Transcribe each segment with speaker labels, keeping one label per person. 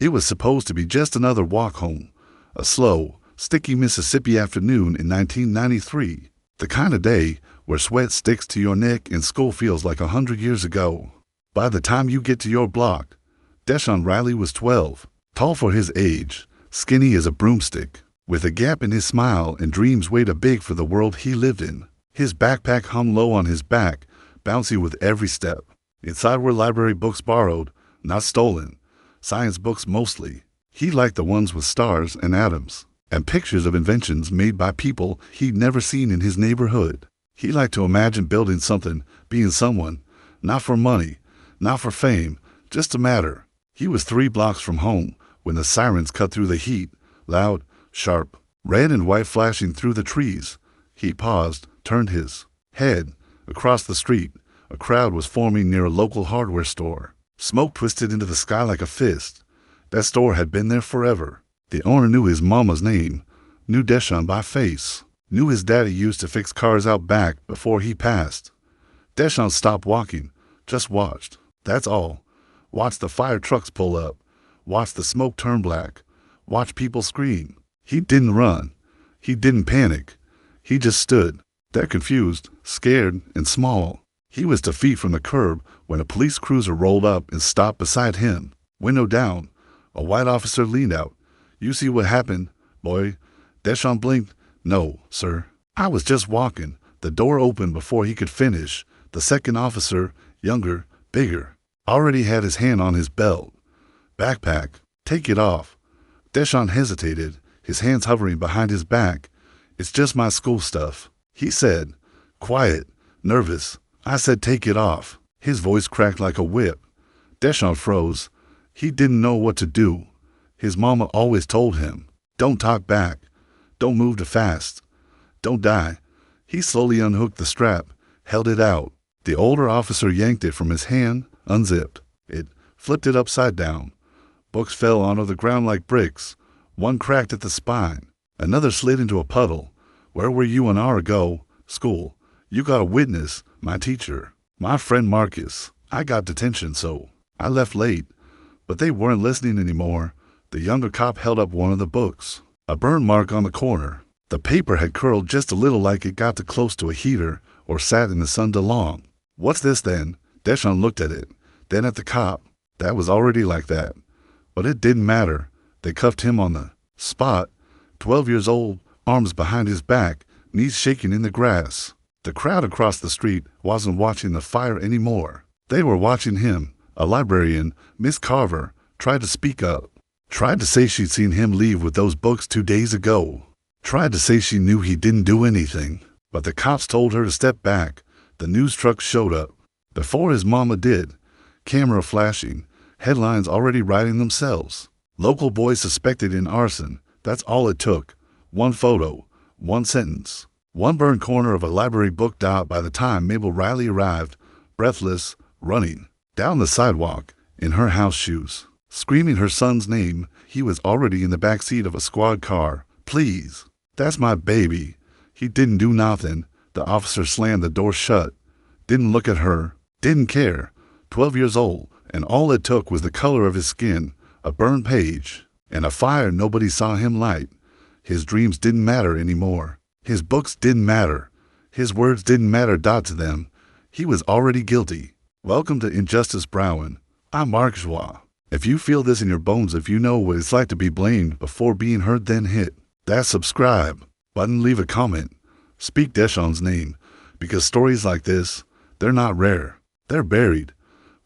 Speaker 1: It was supposed to be just another walk home, a slow, sticky Mississippi afternoon in 1993, the kind of day where sweat sticks to your neck and school feels like 100 years ago. By the time you get to your block, Deshaun Riley was 12, tall for his age, skinny as a broomstick, with a gap in his smile and dreams way too big for the world he lived in. His backpack hung low on his back, bouncy with every step. Inside were library books borrowed, not stolen, science books mostly. He liked the ones with stars and atoms, and pictures of inventions made by people he'd never seen in his neighborhood. He liked to imagine building something, being someone, not for money, not for fame, just to matter. He was 3 blocks from home when the sirens cut through the heat, loud, sharp, red and white flashing through the trees. He paused, turned his head. Across the street, a crowd was forming near a local hardware store. Smoke twisted into the sky like a fist. That store had been there forever. The owner knew his mama's name, knew Deshaun by face, knew his daddy used to fix cars out back before he passed. Deshaun stopped walking, just watched. That's all. Watched the fire trucks pull up, watched the smoke turn black, watched people scream. He didn't run. He didn't panic. He just stood there confused, scared, and small. He was 2 feet from the curb when a police cruiser rolled up and stopped beside him. Window down, a white officer leaned out. "You see what happened, boy?" Deshaun blinked. "No, sir. I was just walking." The door opened before he could finish. The second officer, younger, bigger, already had his hand on his belt. "Backpack. Take it off." Deshaun hesitated, his hands hovering behind his back. "It's just my school stuff," he said, quiet, nervous. "I said take it off." His voice cracked like a whip. Deshaun froze. He didn't know what to do. His mama always told him, "Don't talk back. Don't move too fast. Don't die." He slowly unhooked the strap, held it out. The older officer yanked it from his hand, unzipped it, flipped it upside down. Books fell onto the ground like bricks. One cracked at the spine. Another slid into a puddle. "Where were you an hour ago?" "School." "You got a witness." "My teacher." "My friend Marcus." "I got detention, so I left late." But they weren't listening anymore. The younger cop held up one of the books. A burn mark on the corner. The paper had curled just a little like it got too close to a heater or sat in the sun too long. "What's this then?" Deshaun looked at it, then at the cop. That was already like that. But it didn't matter. They cuffed him on the spot. 12 years old, arms behind his back, knees shaking in the grass. The crowd across the street wasn't watching the fire anymore. They were watching him. A librarian, Miss Carver, tried to speak up. Tried to say she'd seen him leave with those books 2 days ago. Tried to say she knew he didn't do anything. But the cops told her to step back. The news truck showed up. Before his mama did. Camera flashing. Headlines already writing themselves. Local boy suspected in arson. That's all it took. One photo. One sentence. One burned corner of a library booked out by the time Mabel Riley arrived, breathless, running down the sidewalk in her house shoes, screaming her son's name. He was already in the back seat of a squad car. "Please, that's my baby." He didn't do nothing. The officer slammed the door shut. Didn't look at her. Didn't care. 12 years old, and all it took was the color of his skin, a burned page, and a fire nobody saw him light. His dreams didn't matter anymore. His books didn't matter. His words didn't matter to them. He was already guilty. Welcome to Injustice Browin. I'm Mark Joie. If you feel this in your bones, if you know what it's like to be blamed before being heard, then hit that subscribe button, leave a comment, speak Deshaun's name, because stories like this, they're not rare. They're buried.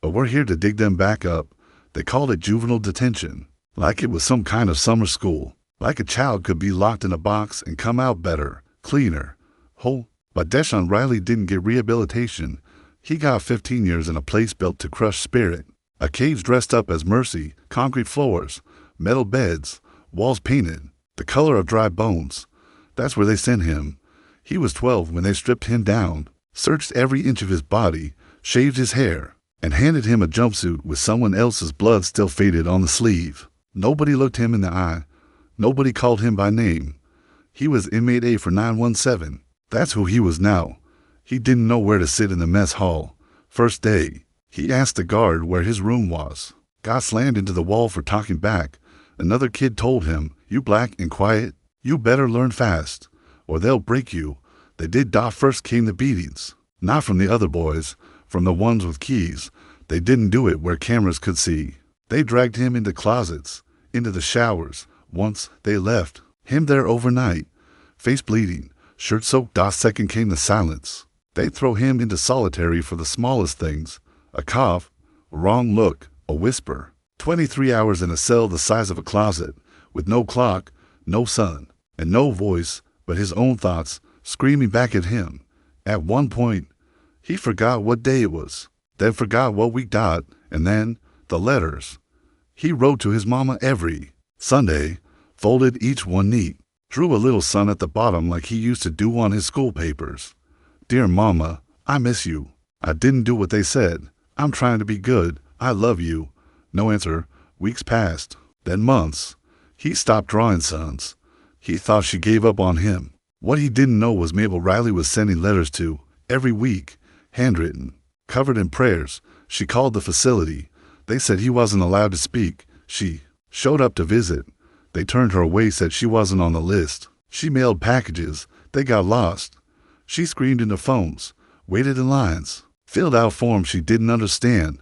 Speaker 1: But we're here to dig them back up. They called it juvenile detention, like it was some kind of summer school, like a child could be locked in a box and come out better, cleaner, whole. But Deshaun Riley didn't get rehabilitation. He got 15 years in a place built to crush spirit. A cage dressed up as mercy, concrete floors, metal beds, walls painted, the color of dry bones. That's where they sent him. He was 12 when they stripped him down, searched every inch of his body, shaved his hair, and handed him a jumpsuit with someone else's blood still faded on the sleeve. Nobody looked him in the eye. Nobody called him by name. He was inmate A for 917. That's who he was now. He didn't know where to sit in the mess hall. First day, he asked the guard where his room was. got slammed into the wall for talking back. Another kid told him, "You black and quiet, you better learn fast, or they'll break you." They did. First came the beatings. Not from the other boys, from the ones with keys. They didn't do it where cameras could see. They dragged him into closets, into the showers. Once they left him there overnight, face bleeding, shirt soaked. Second came the silence. They'd throw him into solitary for the smallest things. A cough, a wrong look, a whisper. 23 hours in a cell the size of a closet, with no clock, no sun, and no voice but his own thoughts screaming back at him. At one point, he forgot what day it was, then forgot what week. And then the letters he wrote to his mama every Sunday, folded each one neat, drew a little sun at the bottom like he used to do on his school papers. "Dear Mama, I miss you. I didn't do what they said. I'm trying to be good. I love you." No answer. Weeks passed, then months. He stopped drawing suns. He thought she gave up on him. What he didn't know was Mabel Riley was sending letters to, every week, handwritten, covered in prayers. She called the facility. They said he wasn't allowed to speak. She showed up to visit. They turned her away, said she wasn't on the list. She mailed packages. They got lost. She screamed into phones, waited in lines, filled out forms she didn't understand.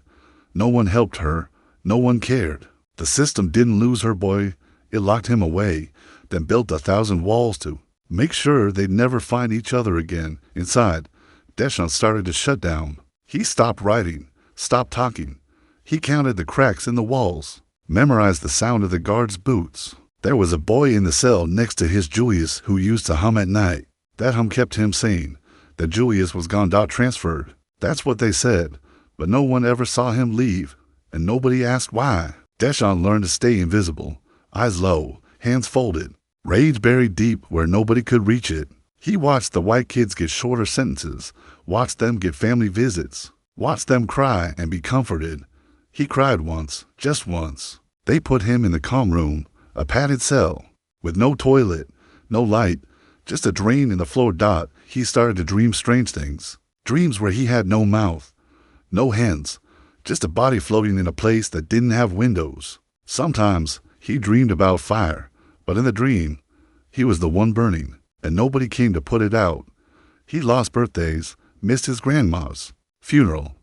Speaker 1: No one helped her. No one cared. The system didn't lose her boy. It locked him away, then built 1,000 walls to make sure they'd never find each other again. Inside, Deshaun started to shut down. He stopped writing, stopped talking. He counted the cracks in the walls, memorized the sound of the guards' boots. There was a boy in the cell next to his Julius who used to hum at night. That hum kept him sane. That Julius was gone. Transferred. That's what they said. But no one ever saw him leave, and nobody asked why. Deshaun learned to stay invisible, eyes low, hands folded, rage buried deep where nobody could reach it. He watched the white kids get shorter sentences, watched them get family visits, watched them cry and be comforted. He cried once, just once. They put him in the calm room, a padded cell, with no toilet, no light, just a drain in the floor. He started to dream strange things, dreams where he had no mouth, no hands, just a body floating in a place that didn't have windows. Sometimes he dreamed about fire, but in the dream, he was the one burning, and nobody came to put it out. He lost birthdays, missed his grandma's funeral,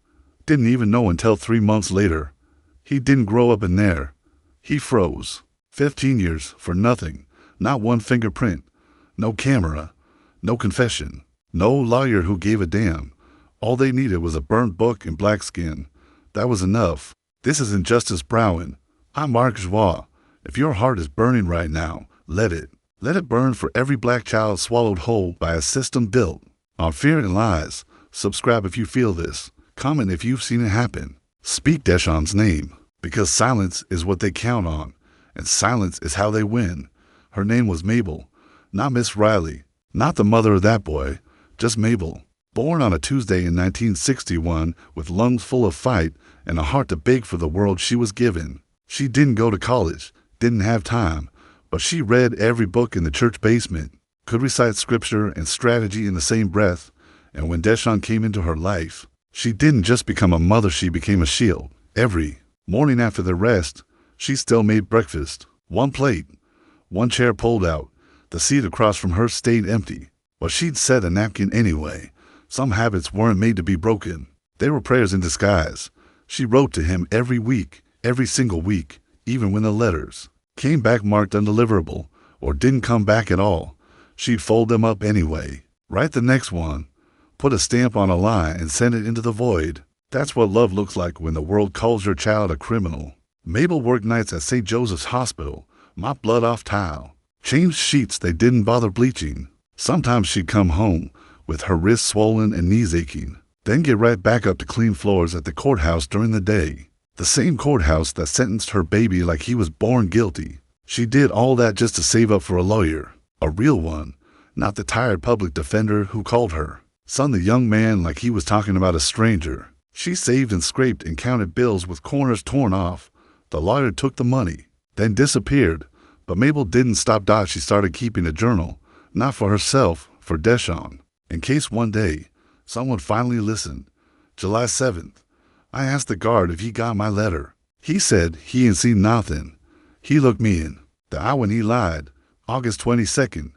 Speaker 1: didn't even know until 3 months later. He didn't grow up in there. He froze. 15 years for nothing, not one fingerprint, no camera, no confession, no lawyer who gave a damn. All they needed was a burnt book and black skin. That was enough. This is Injustice Browin. I'm Mark Joie. If your heart is burning right now, let it. Let it burn for every black child swallowed whole by a system built on fear and lies. Subscribe if you feel this. Comment if you've seen it happen. Speak Deshaun's name, because silence is what they count on, and silence is how they win. Her name was Mabel, not Miss Riley, not the mother of that boy, just Mabel. Born on a Tuesday in 1961 with lungs full of fight and a heart to beg for the world she was given. She didn't go to college, didn't have time, but she read every book in the church basement, could recite scripture and strategy in the same breath. And when Deshaun came into her life, she didn't just become a mother, she became a shield. Every morning after the rest, she still made breakfast. One plate, one chair pulled out. The seat across from her stayed empty, but she'd set a napkin anyway. Some habits weren't made to be broken. They were prayers in disguise. She wrote to him every week, every single week, even when the letters came back marked undeliverable or didn't come back at all. She'd fold them up anyway, write the next one, put a stamp on a lie and send it into the void. That's what love looks like when the world calls your child a criminal. Mabel worked nights at St. Joseph's Hospital, mopped blood off tile, changed sheets they didn't bother bleaching. Sometimes she'd come home with her wrists swollen and knees aching, then get right back up to clean floors at the courthouse during the day. The same courthouse that sentenced her baby like he was born guilty. She did all that just to save up for a lawyer, a real one, not the tired public defender who called her son the young man like he was talking about a stranger. She saved and scraped and counted bills with corners torn off. The lawyer took the money, then disappeared. But Mabel didn't stop. She started keeping a journal, not for herself, for Deshaun, in case one day someone finally listened. July 7th, I asked the guard if he got my letter. He said he ain't seen nothing. He looked me in the eye when he lied. August 22nd.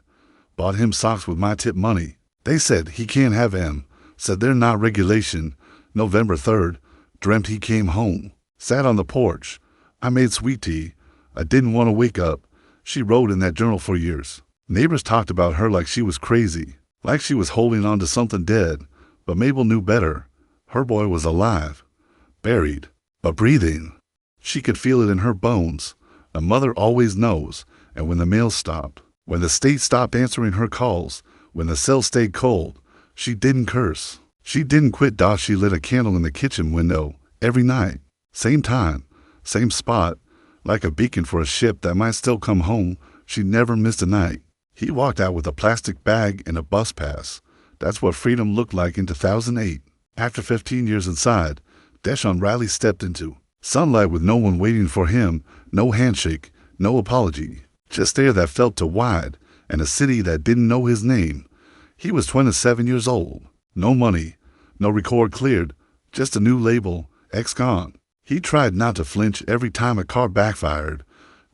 Speaker 1: Bought him socks with my tip money. They said he can't have 'em. Said they're not regulation. November 3rd. Dreamt he came home. Sat on the porch. I made sweet tea. I didn't want to wake up. She wrote in that journal for years. Neighbors talked about her like she was crazy, like she was holding on to something dead. But Mabel knew better. Her boy was alive, buried, but breathing. She could feel it in her bones. A mother always knows. And when the mail stopped, when the state stopped answering her calls, when the cell stayed cold, she didn't curse. She didn't quit. She lit a candle in the kitchen window every night. Same time, same spot, like a beacon for a ship that might still come home. She never missed a night. He walked out with a plastic bag and a bus pass. That's what freedom looked like in 2008. After 15 years inside, Deshaun Riley stepped into sunlight with no one waiting for him, no handshake, no apology, just air that felt too wide, and a city that didn't know his name. He was 27 years old. No money, no record cleared, just a new label, ex-con. He tried not to flinch every time a car backfired,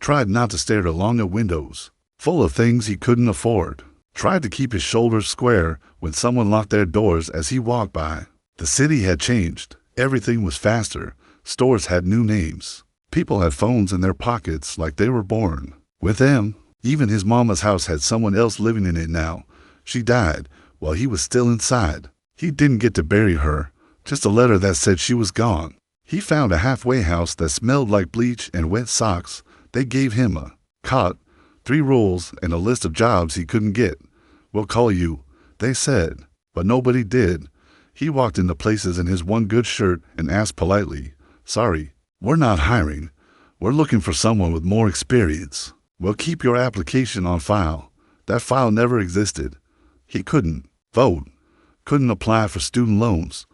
Speaker 1: tried not to stare at longer windows, full of things he couldn't afford, tried to keep his shoulders square when someone locked their doors as he walked by. The city had changed. Everything was faster. Stores had new names. People had phones in their pockets like they were born with them. Even his mama's house had someone else living in it now. She died while he was still inside. He didn't get to bury her, just a letter that said she was gone. He found a halfway house that smelled like bleach and wet socks. They gave him a cot, 3 rules, and a list of jobs he couldn't get. We'll call you, they said, but nobody did. He walked into places in his one good shirt and asked politely, "Sorry, we're not hiring. We're looking for someone with more experience. We'll keep your application on file." That file never existed. He couldn't vote, couldn't apply for student loans,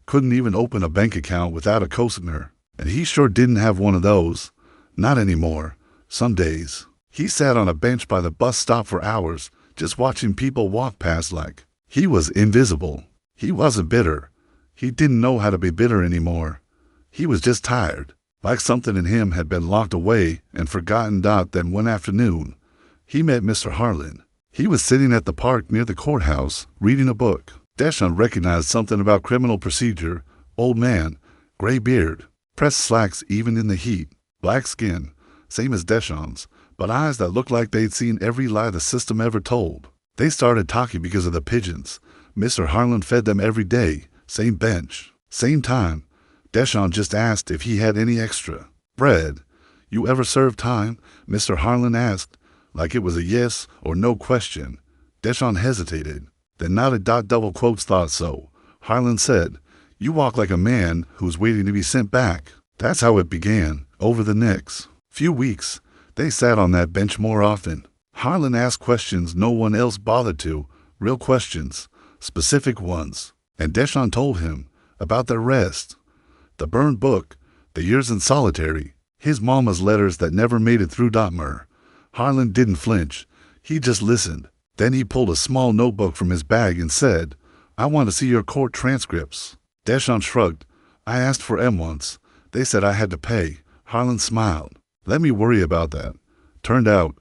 Speaker 1: couldn't even open a bank account without a cosigner. And he sure didn't have one of those. Not anymore. Some days, he sat on a bench by the bus stop for hours, just watching people walk past like he was invisible. He wasn't bitter. He didn't know how to be bitter anymore. He was just tired, like something in him had been locked away and forgotten. Then one afternoon, he met Mr. Harlan. He was sitting at the park near the courthouse, reading a book. Deshaun recognized something about criminal procedure. Old man, gray beard, pressed slacks even in the heat, black skin, same as Deshaun's, but eyes that looked like they'd seen every lie the system ever told. They started talking because of the pigeons. Mr. Harlan fed them every day, same bench, same time. Deshaun just asked if he had any extra bread. "You ever serve time?" Mr. Harlan asked, like it was a yes or no question. Deshaun hesitated, then nodded. Double quotes, "Thought so." Harlan said, "You walk like a man who's waiting to be sent back." That's how it began. Over the next few weeks, they sat on that bench more often. Harlan asked questions no one else bothered to, real questions, specific ones. And Deshaun told him about the rest. The burned book, the years in solitary, his mama's letters that never made it through Dartmoor. Harlan didn't flinch. He just listened. Then he pulled a small notebook from his bag and said, "I want to see your court transcripts." Deshaun shrugged. "I asked for them once. They said I had to pay." Harlan smiled. "Let me worry about that." Turned out,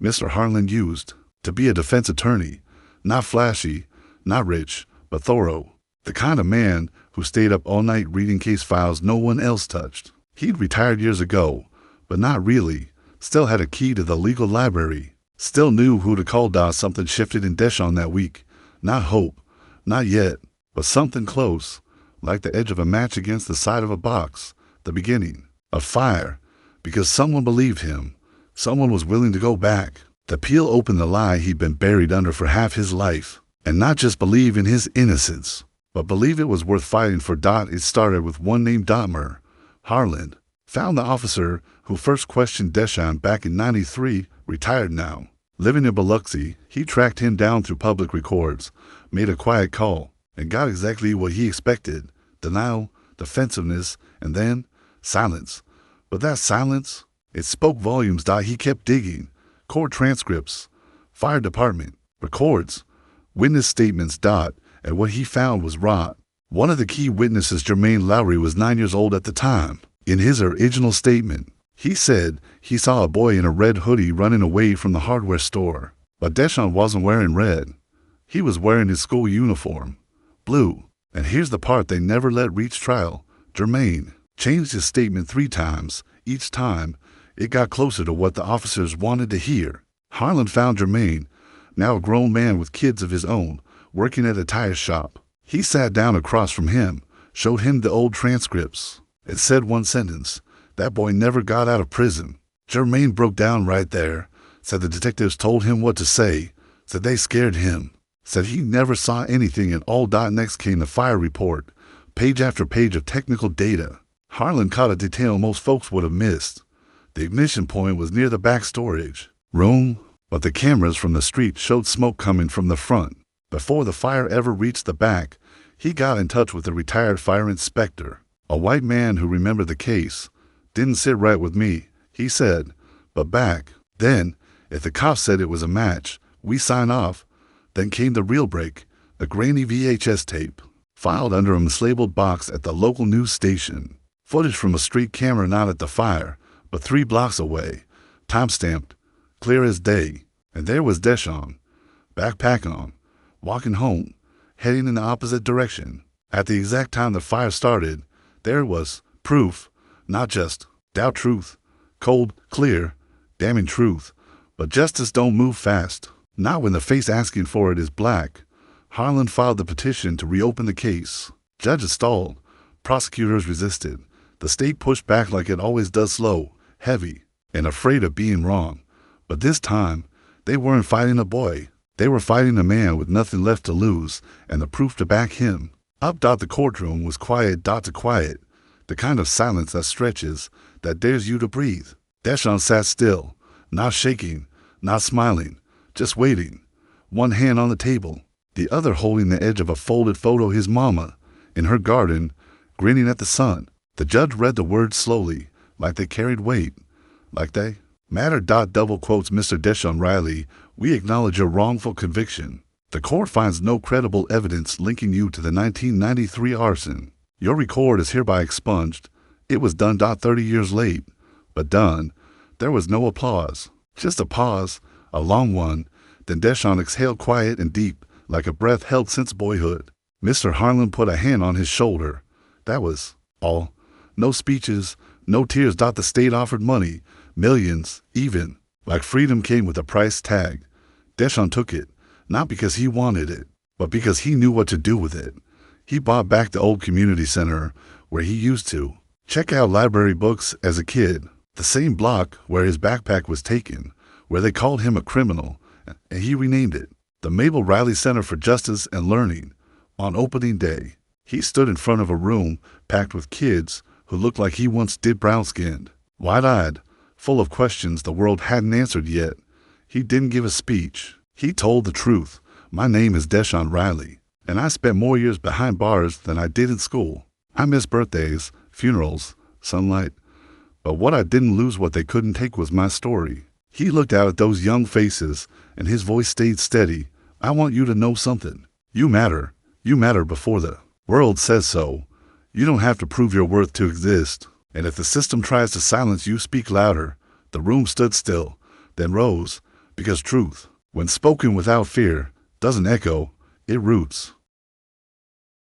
Speaker 1: Mr. Harlan used to be a defense attorney. Not flashy, not rich, but thorough. The kind of man who stayed up all night reading case files no one else touched. He'd retired years ago, but not really. Still had a key to the legal library. Still knew who to call. Something shifted in Deshaun that week. Not hope, not yet, but something close, like the edge of a match against the side of a box. The beginning of fire, because someone believed him. Someone was willing to go back. To peel open the lie he'd been buried under for half his life. And not just believe in his innocence, but believe it was worth fighting for. It started with one named Dartmoor. Harlan found the officer who first questioned Deshaun back in '93, retired now. Living in Biloxi, he tracked him down through public records, made a quiet call, and got exactly what he expected. Denial, defensiveness, and then silence. But that silence, it spoke volumes. He kept digging. Court transcripts, fire department, records, witness statements. And what he found was raw. One of the key witnesses, Jermaine Lowry, was 9 years old at the time. In his original statement, he said he saw a boy in a red hoodie running away from the hardware store. But Deshaun wasn't wearing red. He was wearing his school uniform, blue. And here's the part they never let reach trial. Jermaine changed his statement 3 times. Each time, it got closer to what the officers wanted to hear. Harlan found Jermaine, now a grown man with kids of his own, working at a tire shop. He sat down across from him, showed him the old transcripts. It said one sentence: "That boy never got out of prison." Jermaine broke down right there, said the detectives told him what to say, said they scared him, said he never saw anything, and all next came the fire report, page after page of technical data. Harlan caught a detail most folks would have missed. The ignition point was near the back storage room, but the cameras from the street showed smoke coming from the front. Before the fire ever reached the back, he got in touch with a retired fire inspector, a white man who remembered the case. "Didn't sit right with me," he said, "but back then, if the cops said it was a match, we sign off." Then came the real break, a grainy VHS tape, filed under a mislabeled box at the local news station. Footage from a street camera not at the fire, but 3 blocks away, time-stamped, clear as day. And there was Deshaun, backpack on, walking home, heading in the opposite direction. At the exact time the fire started, there it was, proof, not just doubt truth, cold, clear, damning truth. But justice don't move fast, not when the face asking for it is black. Harlan filed the petition to reopen the case. Judges stalled, prosecutors resisted. The state pushed back like it always does, slow, heavy, and afraid of being wrong. But this time, they weren't fighting a boy. They were fighting a man with nothing left to lose and the proof to back him up. The courtroom was quiet to quiet, the kind of silence that stretches, that dares you to breathe. Deshaun sat still, not shaking, not smiling, just waiting, one hand on the table, the other holding the edge of a folded photo of his mama in her garden, grinning at the sun. The judge read the words slowly, like they carried weight, like they mattered. Double quotes: "Mr. Deshaun Riley, we acknowledge your wrongful conviction. The court finds no credible evidence linking you to the 1993 arson. Your record is hereby expunged. It was done. 30 years late, but done." There was no applause, just a pause, a long one. Then Deshaun exhaled quiet and deep, like a breath held since boyhood. Mr. Harlan put a hand on his shoulder. That was all. No speeches, no tears. The state offered money, millions, even. Like freedom came with a price tag. Deshaun took it, not because he wanted it, but because he knew what to do with it. He bought back the old community center where he used to check out library books as a kid, the same block where his backpack was taken, where they called him a criminal, and he renamed it the Mabel Riley Center for Justice and Learning. On opening day, he stood in front of a room packed with kids who looked like he once did, brown-skinned, wide-eyed, full of questions the world hadn't answered yet. He didn't give a speech. He told the truth. "My name is Deshaun Riley, and I spent more years behind bars than I did in school. I missed birthdays, funerals, sunlight. But what I didn't lose, what they couldn't take, was my story." He looked out at those young faces, and his voice stayed steady. "I want you to know something. You matter. You matter before the world says so. You don't have to prove your worth to exist. And if the system tries to silence you, speak louder." The room stood still, then rose, because truth, when spoken without fear, doesn't echo, it roots.